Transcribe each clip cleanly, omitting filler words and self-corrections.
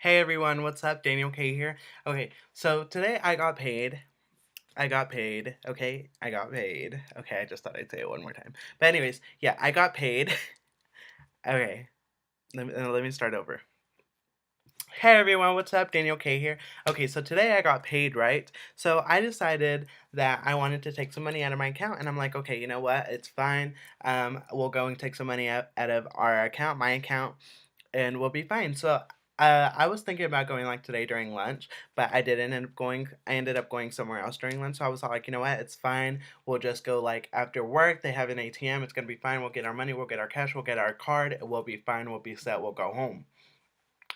Hey everyone, what's up? Daniel K here. Okay, so today I got paid. I got paid. Okay, I got paid. Okay, I just thought I'd say it one more time. But anyways, yeah, I got paid. Okay, let me start over. Hey everyone, what's up? Daniel K here. Okay, so today I got paid, right? So I decided that I wanted to take some money out of my account, and I'm like, okay, you know what? It's fine. We'll go and take some money out of our account, my account, and we'll be fine. So I was thinking about going like today during lunch, but I didn't end up going. I ended up going somewhere else during lunch. So I was like, you know what? It's fine. We'll just go like after work. They have an ATM. It's gonna be fine. We'll get our money. We'll get our cash. We'll get our card. We'll be fine. We'll be set. We'll go home.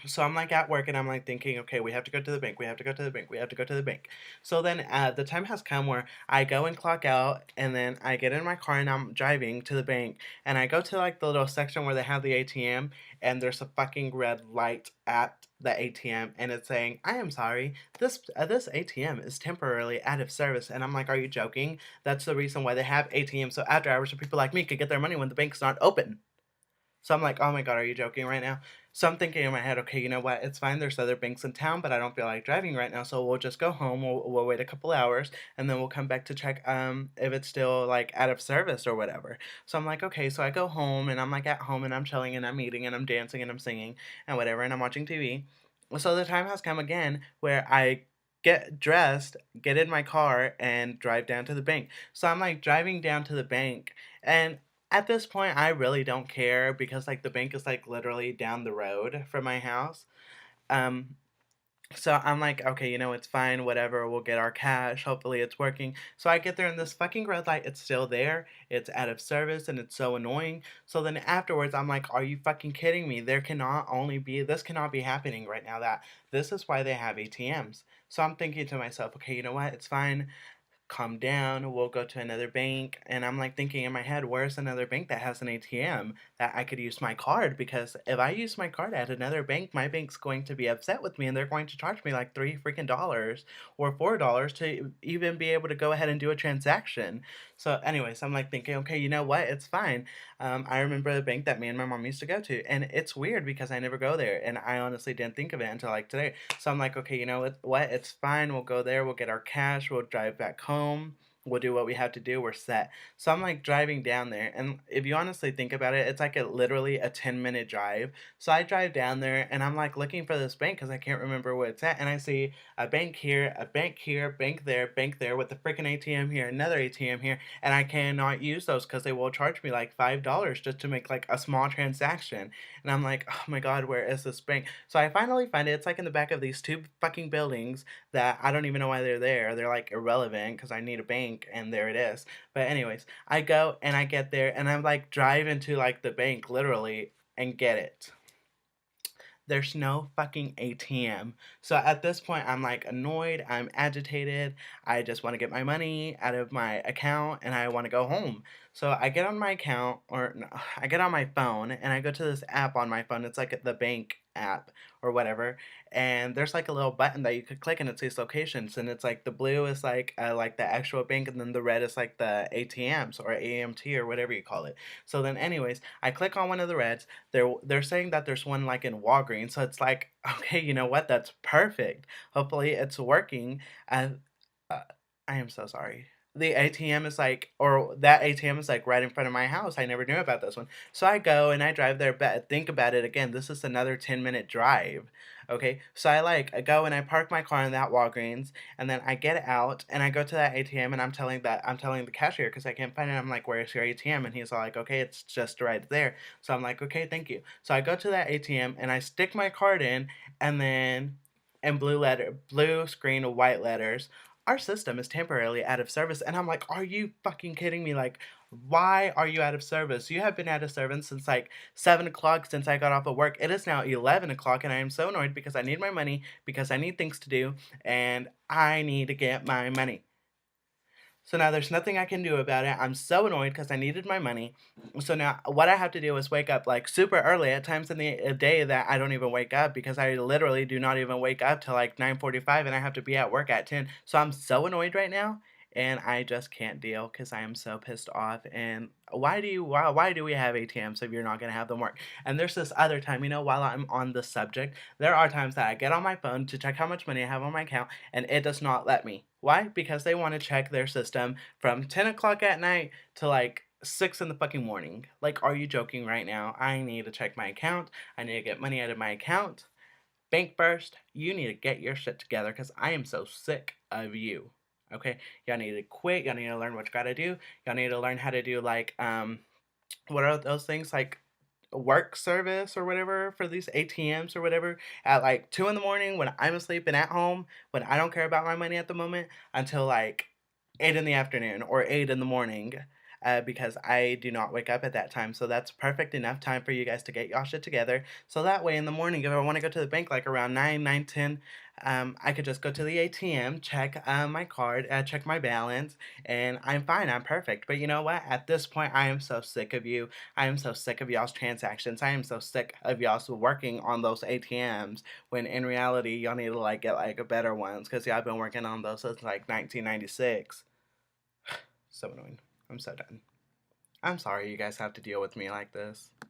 So I'm like at work and I'm like thinking, okay, we have to go to the bank. We have to go to the bank. We have to go to the bank. So then the time has come where I go and clock out and then I get in my car and I'm driving to the bank and I go to like the little section where they have the ATM and there's a fucking red light at the ATM and it's saying, I am sorry, this ATM is temporarily out of service. And I'm like, are you joking? That's the reason why they have ATMs so after hours so people like me could get their money when the bank's not open. So I'm like, oh my god, are you joking right now? So I'm thinking in my head, okay, you know what? It's fine. There's other banks in town, but I don't feel like driving right now, so we'll just go home. We'll wait a couple hours, and then we'll come back to check if it's still like out of service or whatever. So I'm like, okay. So I go home, and I'm like at home, and I'm chilling, and I'm eating, and I'm dancing, and I'm singing, and whatever, and I'm watching TV. So the time has come again where I get dressed, get in my car, and drive down to the bank. So I'm like driving down to the bank, and at this point, I really don't care because like the bank is like literally down the road from my house. Um, so I'm like, okay, it's fine, whatever. We'll get our cash. Hopefully, it's working. So I get there, and this fucking red light, it's still there. It's out of service, and it's so annoying. So then afterwards, I'm like, are you fucking kidding me? This cannot be happening right now. That this is why they have ATMs. So I'm thinking to myself, okay, you know what? It's fine, calm down, we'll go to another bank. And I'm like thinking in my head, where's another bank that has an ATM that I could use my card? Because if I use my card at another bank, my bank's going to be upset with me and they're going to charge me like $3 freaking or $4 to even be able to go ahead and do a transaction. So, anyways, I'm like thinking, okay, you know what? It's fine. I remember the bank that me and my mom used to go to, and it's weird because I never go there, and I honestly didn't think of it until like today. So I'm like, okay, you know what? It's fine. We'll go there. We'll get our cash. We'll drive back home. We'll do what we have to do. We're set. So I'm like driving down there, and if you honestly think about it, it's like literally a 10-minute drive. So I drive down there, and I'm like looking for this bank because I can't remember where it's at, and I see a bank here, bank there, with the freaking ATM here, another ATM here, and I cannot use those because they will charge me like $5 just to make like a small transaction. And I'm like, oh my god, where is this bank? So I finally find it. It's like in the back of these two fucking buildings that I don't even know why they're there. They're like irrelevant because I need a bank, and there it is. But anyways, I go and I get there, and I'm like drive into like the bank literally and get it. There's no fucking ATM. So at this point, I'm like annoyed, I'm agitated, I just want to get my money out of my account and I want to go home. So I get on my account, or no, I get on my phone and I go to this app on my phone. It's like the bank app or whatever. And there's like a little button that you could click and it says locations. And it's like the blue is like the actual bank, and then the red is like the ATMs or AMT or whatever you call it. So then, anyways, I click on one of the reds. They're saying that there's one like in Walgreens, so it's like, okay, you know what? That's perfect. Hopefully, it's working. And uh, I am so sorry. The ATM is like, or that ATM is like right in front of my house. I never knew about this one. So I go and I drive there. But think about it again. This is another 10-minute drive. Okay. So I go and I park my car in that Walgreens, and then I get out and I go to that ATM, and I'm telling the cashier because I can't find it. I'm like, where's your ATM? And he's all like, okay, it's just right there. So I'm like, okay, thank you. So I go to that ATM and I stick my card in, and then in blue screen, white letters, our system is temporarily out of service. And I'm like, are you fucking kidding me? Like, why are you out of service? You have been out of service since like 7 o'clock since I got off of work. It is now 11 o'clock, and I am so annoyed because I need my money, because I need things to do, and I need to get my money. So now there's nothing I can do about it. I'm so annoyed because I needed my money. So now what I have to do is wake up like super early at times in the day that I don't even wake up, because I literally do not even wake up till like 9:45 and I have to be at work at 10. So I'm so annoyed right now. and I just can't deal because I am so pissed off. And why do we have ATMs if you're not gonna have them work? And there's this other time, while I'm on the subject, there are times that I get on my phone to check how much money I have on my account, and it does not let me. Why? Because they want to check their system from 10 o'clock at night to like 6 in the fucking morning. Like, are you joking right now? I need to check my account. I need to get money out of my account. Bank first, you need to get your shit together because I am so sick of you. Okay? Y'all need to quit. Y'all need to learn what you gotta do. Y'all need to learn how to do like what are those things like work service or whatever for these ATMs or whatever at like 2 in the morning when I'm asleep and at home when I don't care about my money at the moment until like 8 in the afternoon or 8 in the morning. Because I do not wake up at that time. So that's perfect enough time for you guys to get y'all shit together. So that way in the morning, if I want to go to the bank like around 9, 10, I could just go to the ATM, check my card, check my balance, and I'm fine. I'm perfect. But you know what? At this point, I am so sick of you. I am so sick of y'all's transactions. I am so sick of y'all's working on those ATMs when in reality, y'all need to like get like better ones because y'all been working on those since like 1996. So annoying. I'm so done. I'm sorry you guys have to deal with me like this.